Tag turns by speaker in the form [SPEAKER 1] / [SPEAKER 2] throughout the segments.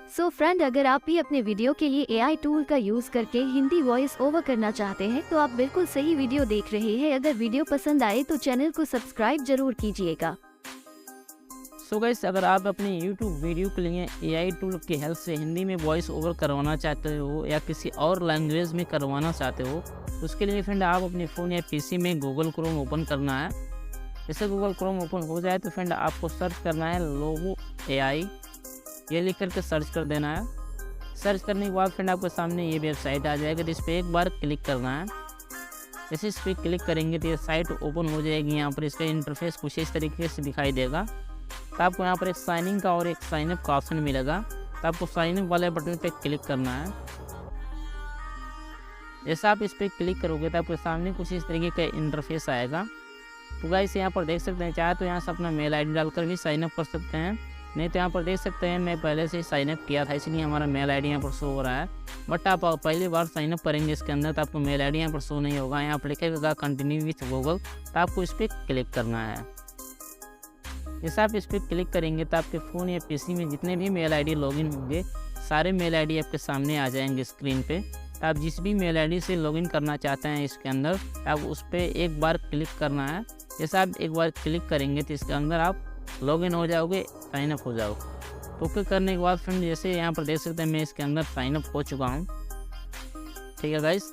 [SPEAKER 1] Friend, अगर आप भी अपने वीडियो के लिए एआई टूल का यूज करके हिंदी वॉइस ओवर करना चाहते हैं तो आप बिल्कुल सही वीडियो देख रहे हैं। अगर वीडियो पसंद आए तो चैनल को सब्सक्राइब जरूर कीजिएगा।
[SPEAKER 2] गाइस, अगर आप अपनी YouTube वीडियो के लिए एआई टूल की हेल्प से हिंदी में वॉइस ओवर करवाना चाहते हो या किसी और लैंग्वेज में करवाना चाहते हो तो उसके लिए फ्रेंड आप अपने फ़ोन या पीसी में गूगल क्रोम ओपन करना है। जैसे गूगल क्रोम ओपन हो जाए तो फ्रेंड आपको सर्च करना है लोगो एआई, ये लिख करके सर्च कर देना है। सर्च करने के बाद फ्रेंड आपके सामने ये वेबसाइट आ जाएगी, तो इस पर एक बार क्लिक करना है। जैसे इस पर क्लिक करेंगे तो ये साइट ओपन हो जाएगी। यहाँ पर इसका इंटरफेस कुछ इस तरीके से दिखाई देगा। तो आपको यहाँ पर एक साइन इन का और एक साइन अप का ऑप्शन मिलेगा, तो आपको साइन अप वाले बटन पे क्लिक करना है। जैसा आप इस पर क्लिक करोगे तो आपके सामने कुछ इस तरीके का इंटरफेस आएगा। तो गाइस, यहाँ पर देख सकते हैं, चाहे तो यहाँ से अपना मेल आईडी डालकर भी साइन अप कर सकते हैं, नहीं तो यहाँ पर देख सकते हैं मैं पहले से ही साइन अप किया था इसलिए हमारा मेल आईडी यहाँ पर शो हो रहा है। बट आप पहली बार साइन अप करेंगे इसके अंदर तो आपको मेल आईडी यहाँ पर शो नहीं होगा। यहाँ पर लिखेगा कंटिन्यू विथ गूगल, तो आपको इस पर क्लिक करना है। जैसे आप इस पर क्लिक करेंगे तो आपके फ़ोन या पीसी में जितने भी मेल आईडी लॉगिन होंगे सारे मेल आईडी आपके सामने आ जाएंगे स्क्रीन पे। तो आप जिस भी मेल आईडी से लॉगिन करना चाहते हैं इसके अंदर आप उस पर एक बार क्लिक करना है। जैसे आप एक बार क्लिक करेंगे तो इसके अंदर आप लॉगिन हो जाओगे, साइन अप हो जाओगे। तो क्लिक करने के बाद फ्रेंड जैसे यहाँ पर देख सकते हैं मैं इसके अंदर साइन अप हो चुका हूँ। ठीक है गाइस,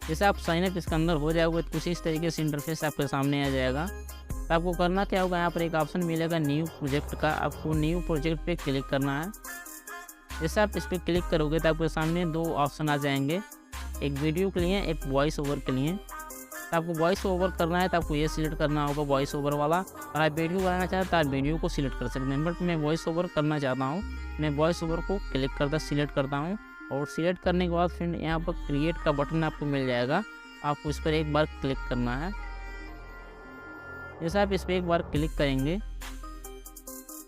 [SPEAKER 2] जैसे आप साइन अप इसके अंदर हो जाओगे तो कुछ इस तरीके से इंटरफेस आपके सामने आ जाएगा। तो आपको करना क्या होगा, यहाँ पर एक ऑप्शन मिलेगा न्यू प्रोजेक्ट का, आपको न्यू प्रोजेक्ट पे क्लिक करना है। जैसे आप इस पर क्लिक करोगे तो आपके सामने दो ऑप्शन आ जाएंगे, एक वीडियो के लिए एक वॉइस ओवर के लिए। तो आपको वॉइस ओवर करना है तो आपको ये सिलेक्ट करना होगा वॉइस ओवर वाला, और आप वीडियो बनाना चाहते हैं तो आप वीडियो को सिलेक्ट कर सकते हैं। बट मैं वॉइस ओवर करना चाहता हूँ, मैं वॉइस ओवर को सिलेक्ट करता हूँ। और सिलेक्ट करने के बाद फिर यहाँ पर क्रिएट का बटन आपको मिल जाएगा, आपको इस पर एक बार क्लिक करना है। जैसे आप इस पर एक बार क्लिक करेंगे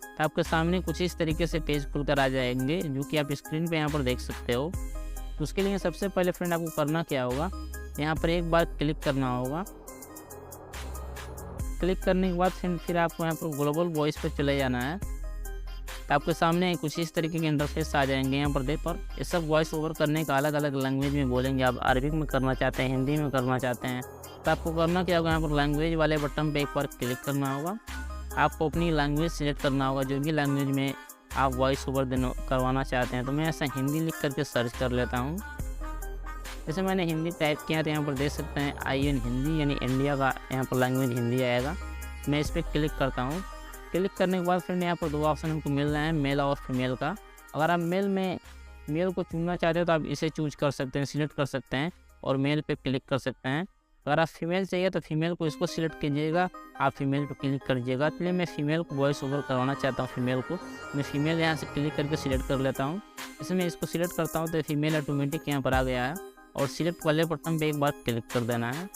[SPEAKER 2] तो आपके सामने कुछ इस तरीके से पेज खुलकर आ जाएंगे, जो कि आप स्क्रीन पे यहाँ पर देख सकते हो। तो उसके लिए सबसे पहले फ्रेंड आपको करना क्या होगा, यहाँ पर एक बार क्लिक करना होगा। क्लिक करने के बाद फिर आपको यहाँ पर ग्लोबल वॉइस पर चले जाना है। तो आपके सामने कुछ इस तरीके के इंटरफेस आ जाएंगे। यहाँ पर देख पर ये सब वॉइस ओवर करने का अलग अलग लैंग्वेज में बोलेंगे। आप अरबिक में करना चाहते हैं, हिंदी में करना चाहते हैं, तो आपको करना क्या होगा, यहाँ पर लैंग्वेज वाले बटन पर एक बार क्लिक करना होगा। आपको अपनी लैंग्वेज सिलेक्ट करना होगा, जो भी लैंग्वेज में आप वॉइस ओवर करवाना चाहते हैं। तो मैं ऐसा हिंदी लिख करके सर्च कर लेता हूँ। जैसे मैंने हिंदी टाइप किया तो यहाँ पर देख सकते हैं IN हिंदी, यानी इंडिया का यहाँ पर लैंग्वेज हिंदी आएगा। मैं इस पर क्लिक करता हूँ। क्लिक करने के बाद फ्रेंड यहाँ पर दो ऑप्शन हमको मिल रहे हैं, मेल और फीमेल का। अगर आप मेल को चुनना चाहते हो तो आप इसे चूज कर सकते हैं, सिलेक्ट कर सकते हैं और मेल पे क्लिक कर सकते हैं। अगर आप फीमेल चाहिए तो फीमेल को इसको सिलेक्ट कीजिएगा, आप फीमेल पर क्लिक करिएगा। इसलिए मैं फीमेल को वॉइस ओवर करवाना चाहता हूँ। फीमेल को मैं फीमेल यहाँ से क्लिक करके सिलेक्ट कर लेता हूँ। जैसे मैं इसको सिलेक्ट करता हूँ तो फीमेल ऑटोमेटिक यहाँ पर आ गया है, और सिलेक्ट वाले बटन पे एक बार क्लिक कर देना है।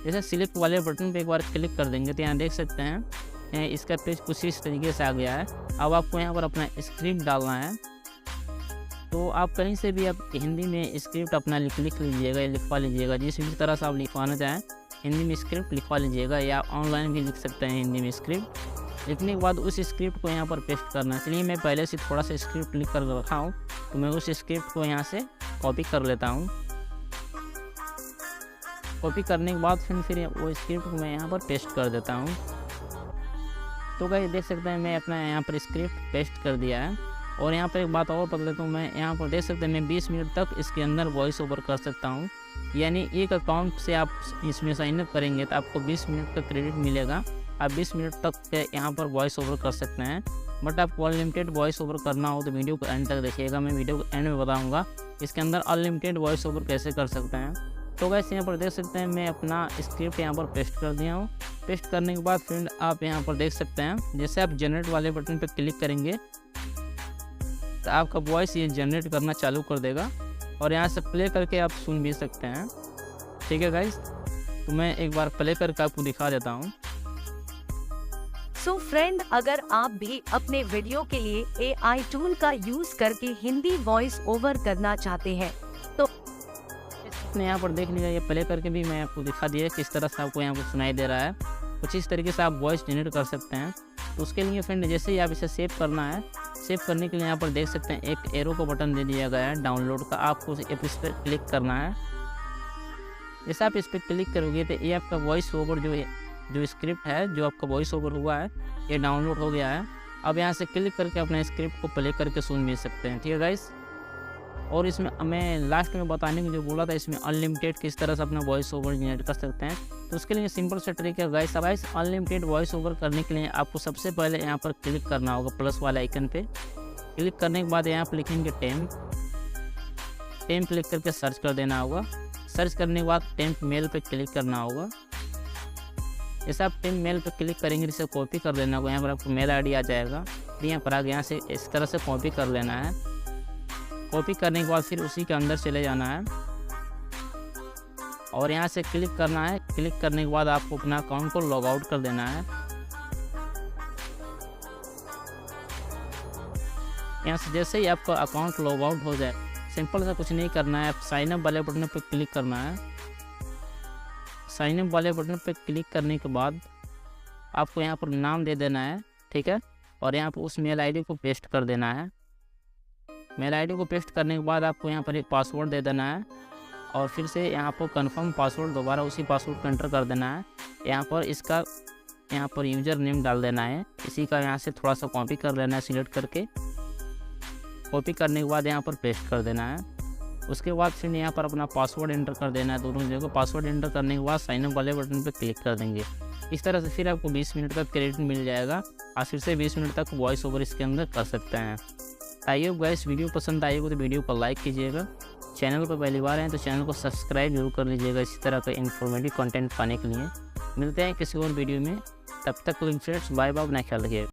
[SPEAKER 2] जैसे सिलेक्ट वाले बटन पे एक बार क्लिक कर देंगे तो यहाँ देख सकते हैं इसका पेज कुछ इस तरीके से आ गया है। अब आपको यहाँ पर अपना स्क्रिप्ट डालना है। तो आप कहीं से भी आप हिंदी में स्क्रिप्ट अपना लिख लीजिएगा या लिखवा लीजिएगा, जिस भी तरह से आप लिखवाना चाहें हिंदी में स्क्रिप्ट लिखवा लीजिएगा, या ऑनलाइन भी लिख सकते हैं हिंदी में स्क्रिप्ट। लिखने के बाद उस स्क्रिप्ट को यहाँ पर पेस्ट करना है। इसलिए मैं पहले से थोड़ा सा स्क्रिप्ट लिख कर रखा हूँ, तो मैं उस स्क्रिप्ट को यहाँ से कॉपी कर लेता हूँ। कॉपी करने के बाद फिर वो स्क्रिप्ट को मैं यहाँ पर पेस्ट कर देता हूँ। तो गाइस देख सकते हैं मैं अपना यहाँ पर स्क्रिप्ट पेस्ट कर दिया है। और यहाँ पर एक बात और बता देता हूँ, मैं यहाँ पर देख सकते हैं मैं 20 मिनट तक इसके अंदर वॉइस ओवर कर सकता हूँ। यानी एक अकाउंट से आप इसमें साइन अप करेंगे तो आपको 20 मिनट का क्रेडिट मिलेगा। आप 20 मिनट तक यहाँ पर वॉइस ओवर कर सकते हैं। बट आपको अनलिमिटेड वॉइस ओवर करना हो तो वीडियो को एंड तक देखिएगा, मैं वीडियो को एंड में बताऊँगा इसके अंदर अनलिमिटेड वॉइस ओवर कैसे कर सकते हैं। तो गाइस यहाँ पर देख सकते हैं मैं अपना स्क्रिप्ट यहाँ पर पेस्ट कर दिया हूँ। पेस्ट करने के बाद फ्रेंड आप यहाँ पर देख सकते हैं, जैसे आप जनरेट वाले बटन पर क्लिक करेंगे तो आपका वॉइस ये जनरेट करना चालू कर देगा, और यहाँ से प्ले करके आप सुन भी सकते हैं। ठीक है गाइस, तो मैं एक बार प्ले करके आपको दिखा देता हूँ।
[SPEAKER 1] फ्रेंड, अगर आप भी अपने वीडियो के लिए एआई टूल का यूज करके हिंदी वॉइस ओवर करना चाहते हैं तो
[SPEAKER 2] आपने यहाँ पर देख लिया, ये प्ले करके भी मैं आपको दिखा दिया किस तरह से आपको यहाँ पर सुनाई दे रहा है। कुछ इस तरीके से आप वॉइस जनरेट कर सकते हैं। तो उसके लिए फ्रेंड जैसे ही आप इसे सेव करना है सेव करने के लिए यहाँ पर देख सकते हैं एक एरो का बटन दे दिया गया है डाउनलोड का, आपको इस पर क्लिक करना है। जैसे आप इस पर क्लिक करोगे तो ये आपका वॉइस ओवर जो स्क्रिप्ट है, जो आपका वॉइस ओवर हुआ है, ये डाउनलोड हो गया है। अब यहाँ से क्लिक करके अपने स्क्रिप्ट को प्ले करके सुन भी सकते हैं, ठीक है गाइस। और इसमें मैं लास्ट में बताने को जो बोला था, इसमें अनलिमिटेड किस तरह से अपना वॉइस ओवर जनरेट कर सकते हैं। तो उसके लिए सिंपल सा ट्रिक है गाइस। अब गाइस अनलिमिटेड वॉइस ओवर करने के लिए आपको सबसे पहले यहाँ पर क्लिक करना होगा प्लस वाले आइकन पे। क्लिक करने के बाद यहाँ पर लिखेंगे टेम्प क्लिक करके सर्च कर देना होगा। सर्च करने के बाद टेम्प मेल पे क्लिक करना होगा। जैसे आप टेम्प मेल पे क्लिक करेंगे इसे कॉपी कर लेना होगा। यहाँ पर आपको मेल आईडी आ जाएगा, यहाँ पर आगे यहाँ से इस तरह से कॉपी कर लेना है। कॉपी करने के बाद फिर उसी के अंदर चले जाना है और यहाँ से क्लिक करना है। क्लिक करने के बाद आपको अपना अकाउंट को लॉग आउट कर देना है। यहाँ से जैसे ही आपका अकाउंट लॉग आउट हो जाए, सिंपल सा कुछ नहीं करना है, आप साइन अप वाले बटन पर क्लिक करना है। साइन अप वाले बटन पर क्लिक करने के बाद आपको यहाँ पर नाम दे देना है, ठीक है। और यहाँ पर उस मेल आईडी को पेस्ट कर देना है। मेल आईडी को पेस्ट करने के बाद आपको यहाँ पर एक पासवर्ड दे देना है और फिर से यहाँ पर कंफर्म पासवर्ड दोबारा उसी पासवर्ड को एंटर कर देना है। यहाँ पर यूज़र नेम डाल देना है। इसी का यहाँ से थोड़ा सा कॉपी कर लेना है सिलेक्ट करके। कॉपी करने के बाद यहाँ पर पेस्ट कर देना है। उसके बाद फिर यहाँ पर अपना पासवर्ड एंटर कर देना है। दोनों जगह पासवर्ड एंटर करने के बाद साइन अप वाले बटन पर क्लिक कर देंगे। इस तरह से फिर आपको 20 मिनट का क्रेडिट मिल जाएगा और फिर से 20 मिनट तक वॉइस ओवर इसके अंदर कर सकते हैं। आई होप गाइस वीडियो पसंद आई हो तो वीडियो को लाइक कीजिएगा। चैनल पर पहली बार हैं तो चैनल को सब्सक्राइब जरूर कर लीजिएगा इसी तरह का इन्फॉर्मेटिव कंटेंट पाने के लिए। मिलते हैं किसी और वीडियो में, तब तक फ्रेंड्स बाय बाय, अपना ख्याल रखिएगा।